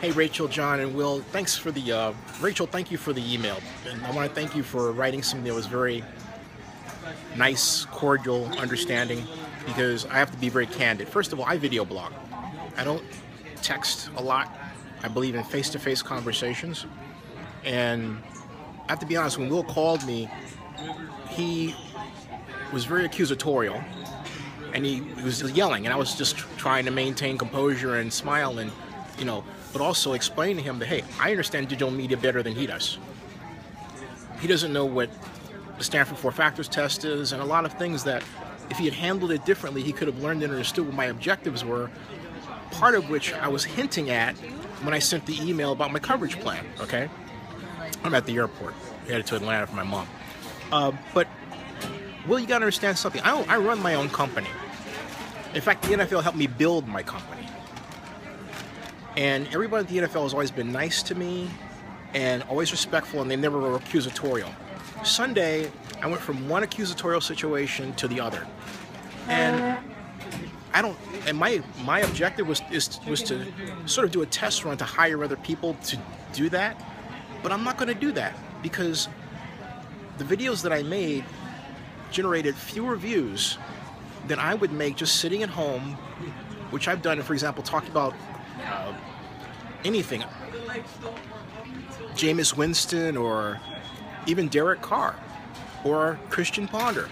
Hey, Rachel, John, and Will, thanks for the, Rachel, thank you for the email. And I want to thank you for writing something that was very nice, cordial, understanding, because I have to be very candid. First of all, I video blog. I don't text a lot. I believe in face-to-face conversations. And I have to be honest, when Will called me, he was very accusatorial, and he was yelling, and I was just trying to maintain composure and smile and, but also explain to him that, hey, I understand digital media better than he does. He doesn't know what the Stanford Four Factors test is, and a lot of things that if he had handled it differently, he could have learned and understood what my objectives were, part of which I was hinting at when I sent the email about my coverage plan, okay? I'm at the airport, headed to Atlanta for my mom. But, Will, you gotta understand something. I run my own company. In fact, the NFL helped me build my company. And everybody at the NFL has always been nice to me and always respectful, and they never were accusatorial. Sunday, I went from one accusatorial situation to the other. And my objective was to sort of do a test run to hire other people to do that. But I'm not going to do that because the videos that I made generated fewer views than I would make just sitting at home, which I've done, for example, talking about anything, Jameis Winston or even Derek Carr or Christian Ponder.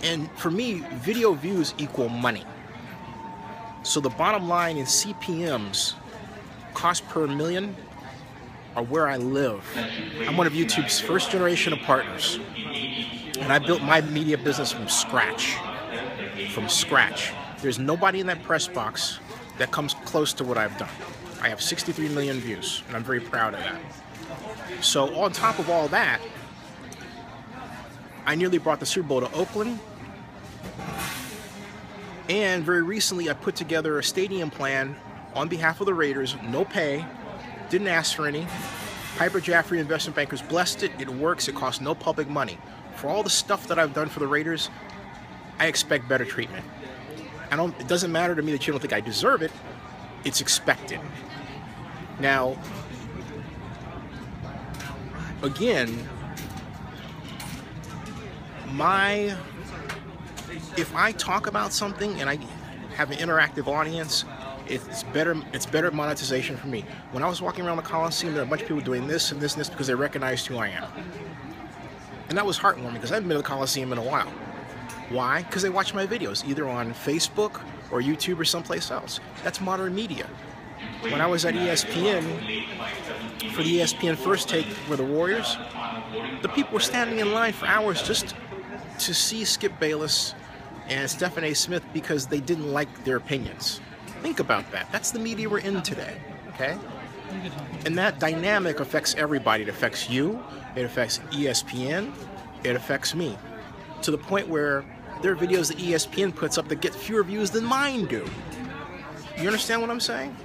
And for me, video views equal money. So the bottom line in CPMs, cost per million, are where I live. I'm one of YouTube's first generation of partners. And I built my media business from scratch. From scratch. There's nobody in that press box that comes close to what I've done. I have 63 million views, and I'm very proud of that. So on top of all that, I nearly brought the Super Bowl to Oakland. And very recently, I put together a stadium plan on behalf of the Raiders, no pay, didn't ask for any. Piper Jaffray Investment Bankers blessed it. It works. It costs no public money. For all the stuff that I've done for the Raiders, I expect better treatment. It doesn't matter to me that you don't think I deserve it. It's expected. Now, again, if I talk about something and I have an interactive audience, it's better monetization for me. When I was walking around the Coliseum, there were a bunch of people doing this and this and this because they recognized who I am. And that was heartwarming because I haven't been to the Coliseum in a while. Why? Because they watch my videos, either on Facebook or YouTube or someplace else. That's modern media. When I was at ESPN, for the ESPN First Take for the Warriors, the people were standing in line for hours just to see Skip Bayless and Stephen A. Smith because they didn't like their opinions. Think about that. That's the media we're in today, okay? And that dynamic affects everybody. It affects you, it affects ESPN, it affects me. To the point where there are videos that ESPN puts up that get fewer views than mine do. You understand what I'm saying?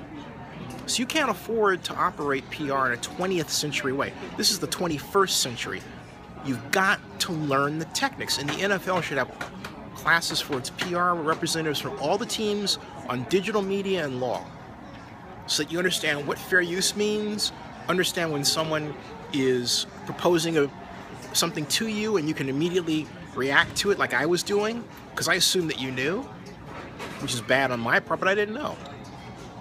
So you can't afford to operate PR in a 20th century way. This is the 21st century. You've got to learn the techniques, and the NFL should have classes for its PR representatives from all the teams on digital media and law, so that you understand what fair use means, understand when someone is proposing something to you and you can immediately react to it like I was doing, because I assumed that you knew, which is bad on my part, but I didn't know.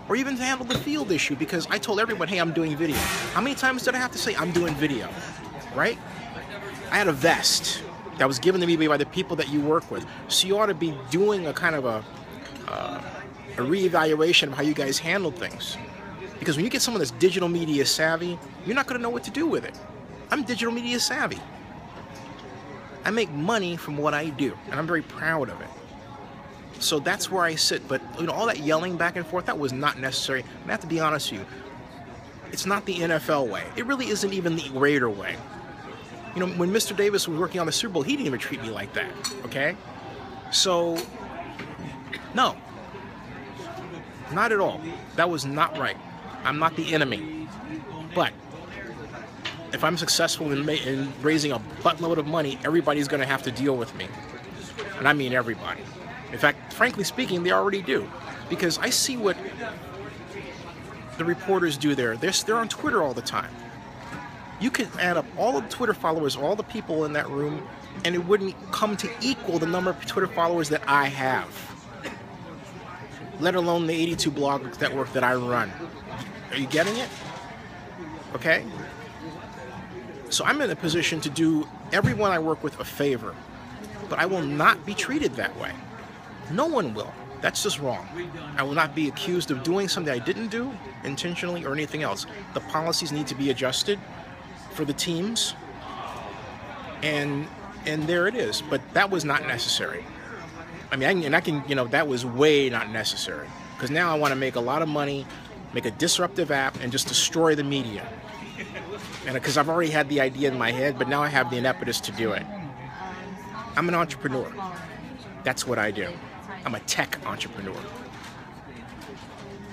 Or even to handle the field issue, because I told everyone, hey, I'm doing video. How many times did I have to say I'm doing video, right? I had a vest that was given to me by the people that you work with. So you ought to be doing a kind of a reevaluation of how you guys handle things. Because when you get someone that's digital media savvy, you're not going to know what to do with it. I'm digital media savvy. I make money from what I do, and I'm very proud of it. So that's where I sit. But all that yelling back and forth, that was not necessary. And I have to be honest with you, it's not the NFL way. It really isn't even the Raider way. When Mr. Davis was working on the Super Bowl, he didn't even treat me like that, okay? So, no. Not at all. That was not right. I'm not the enemy. But if I'm successful in raising a buttload of money, everybody's going to have to deal with me. And I mean everybody. In fact, frankly speaking, they already do. Because I see what the reporters do there. They're on Twitter all the time. You could add up all of the Twitter followers, all the people in that room, and it wouldn't come to equal the number of Twitter followers that I have, let alone the 82 blog network that I run. Are you getting it? Okay? So I'm in a position to do everyone I work with a favor, but I will not be treated that way. No one will. That's just wrong. I will not be accused of doing something I didn't do intentionally or anything else. The policies need to be adjusted for the teams, and there it is. But that was not necessary. I mean, that was way not necessary, because now I want to make a lot of money, make a disruptive app, and just destroy the media. And because I've already had the idea in my head, but now I have the impetus to do it. I'm an entrepreneur. That's what I do. I'm a tech entrepreneur.